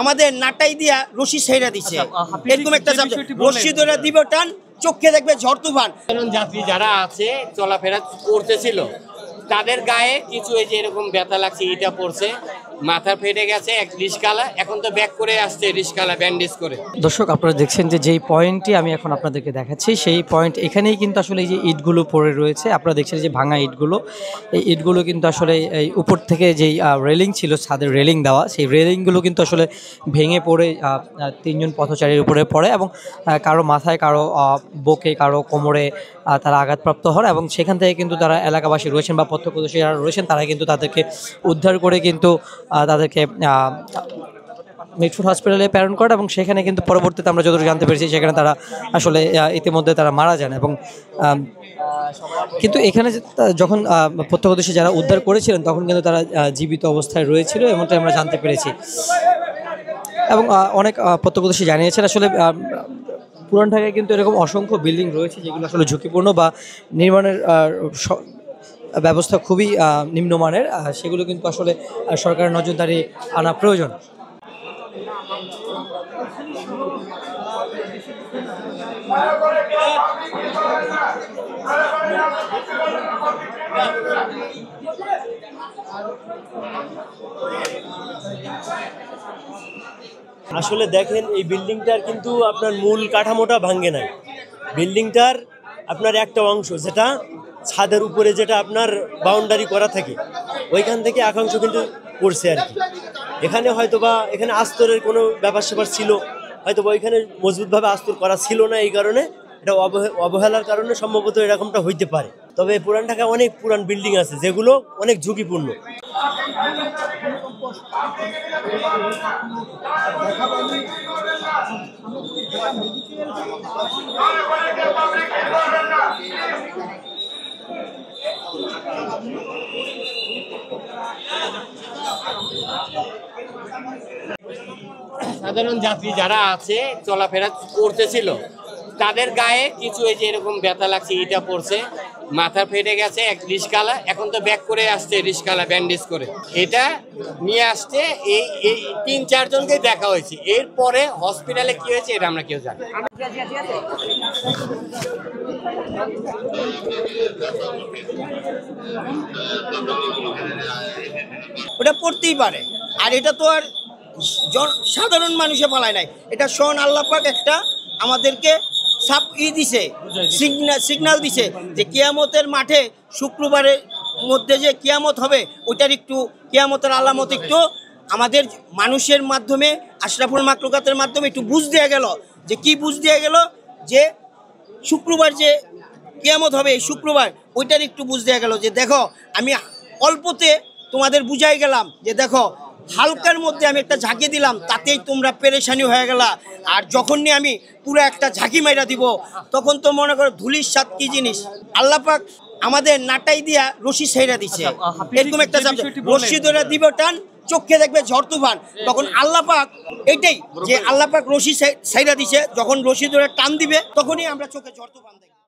আমাদের নাটাই দিয়া রশি ছেড়ে দিচ্ছে, এরকম একটা রশি ধরে দিব টান, চোখে দেখবে ঝড় তুফান। যাত্রী যারা আছে চলাফেরা করতেছিল তাদের গায়ে কিছু এই যে এরকম ব্যথা লাগছে, ইটা পড়ছে, মাথা ফেটে গেছে, এক রিস্কালা এখন তো ব্যাক করে আসছে, রিস্কালা ব্যান্ডেজ করে। দর্শক আপনারা দেখছেন যে যেই পয়েন্টটি আমি এখন আপনাদেরকে দেখাচ্ছি সেই পয়েন্ট এখানেই কিন্তু আসলে এই যে ইটগুলো পড়ে রয়েছে, আপনারা দেখছেন যে ভাঙা ইটগুলো, এই ইটগুলো কিন্তু আসলে এই উপর থেকে যেই রেলিং ছিল, ছাদের রেলিং দেওয়া, সেই রেলিংগুলো কিন্তু আসলে ভেঙে পড়ে তিনজন পথচারীর উপরে পড়ে এবং কারো মাথায়, কারো বুকে, কারো কোমরে তারা আঘাতপ্রাপ্ত হন এবং সেখান থেকে কিন্তু তারা এলাকাবাসী রয়েছেন বা প্রত্যক্ষদর্শী যারা রয়েছেন তারা কিন্তু তাদেরকে উদ্ধার করে কিন্তু তাদেরকে মিটফুট হসপিটালে প্রেরণ করে এবং সেখানে কিন্তু পরবর্তীতে আমরা যতটুকু জানতে পেরেছি সেখানে তারা আসলে ইতিমধ্যে তারা মারা যান। এবং কিন্তু এখানে যখন প্রত্যক্ষদর্শী যারা উদ্ধার করেছিলেন তখন কিন্তু তারা জীবিত অবস্থায় রয়েছিল এমনটাই আমরা জানতে পেরেছি। এবং অনেক প্রত্যক্ষদর্শী জানিয়েছেন আসলে পুরান ঢাকায় কিন্তু এরকম অসংখ্য বিল্ডিং রয়েছে যেগুলো আসলে ঝুঁকিপূর্ণ বা নির্মাণের ব্যবস্থা খুবই নিম্নমানের, সেগুলো কিন্তু আসলে সরকারের নজরদারি আনা প্রয়োজন। আসলে দেখেন এই বিল্ডিংটার কিন্তু আপনার মূল কাঠামোটা ভাঙ্গে নাই, বিল্ডিংটার আপনার একটা অংশ যেটা ছাদের উপরে যেটা আপনার বাউন্ডারি করা থাকে ওইখান থেকে একাংশ কিন্তু পড়ছে আর কি। এখানে হয়তোবা এখানে আস্তরের কোনো ব্যাপার স্যাপার ছিল, হয়তোবা ওইখানে মজবুতভাবে আস্তর করা ছিল না, এই কারণে এটা অবহেলার কারণে সম্ভবত এরকমটা হইতে পারে। তবে পুরান ঢাকায় অনেক পুরান বিল্ডিং আছে যেগুলো অনেক ঝুঁকিপূর্ণ। সাধারণ যাত্রী যারা আছে চলাফেরা করতেছিল তাদের গায়ে কিছু এই যে এরকম ব্যথা লাগছে, ইটা পড়ছে, মাথা ফেটে গেছে, এক রিস্কালা এখন তো ব্যাক করে আসছে, রিস্কালা ব্যান্ডেজ করে। এটা নিয়ে আসতে এই ৩-৪ জনকে দেখা হয়েছে, এরপরে হসপিটালে কি হয়েছে এটা আমরা কেউ জানি। ওটা পড়তেই পারে, আর এটা তো আর সাধারণ মানুষে পালায় নাই, এটা শোন আল্লাহ পাক একটা আমাদেরকে দিছে, সিগন্যাল দিছে যে কিয়ামতের মাঠে শুক্রবারের মধ্যে যে কিয়ামত হবে ওইটার একটু কিয়ামতের আলামত একটু আমাদের মানুষের মাধ্যমে, আশরাফুল মাখলুকাতের মাধ্যমে একটু বুঝ দেওয়া গেল। যে কি বুঝ দেওয়া গেল? যে শুক্রবার যে কিয়ামত হবে এই শুক্রবার, ওইটার একটু বুঝ দেওয়া গেল। যে দেখো আমি অল্পতে তোমাদের বুঝাই গেলাম, যে দেখো হালকার মধ্যে আমি একটা ঝাঁকি দিলাম তাতেই তোমরা পেরেশানি হয়ে গেলা, আর যখনই আমি পুরো একটা ঝাঁকি মাইরা দিব তখন তো মনে করো ধুলির স্বাদ কি জিনিস। আল্লাহ পাক আমাদের নাটাই দিয়া রশি ছেড়ে দিচ্ছে, এরকম একটা রশি ধরে দিব টান, চোখে দেখবে ঝড় তুফান। তখন আল্লাহ পাক এইটাই যে আল্লাহ পাক রশি ছেড়ে দিছে, যখন রশি ধরে টান দিবে তখনই আমরা চোখে ঝড় তুফান দেখব।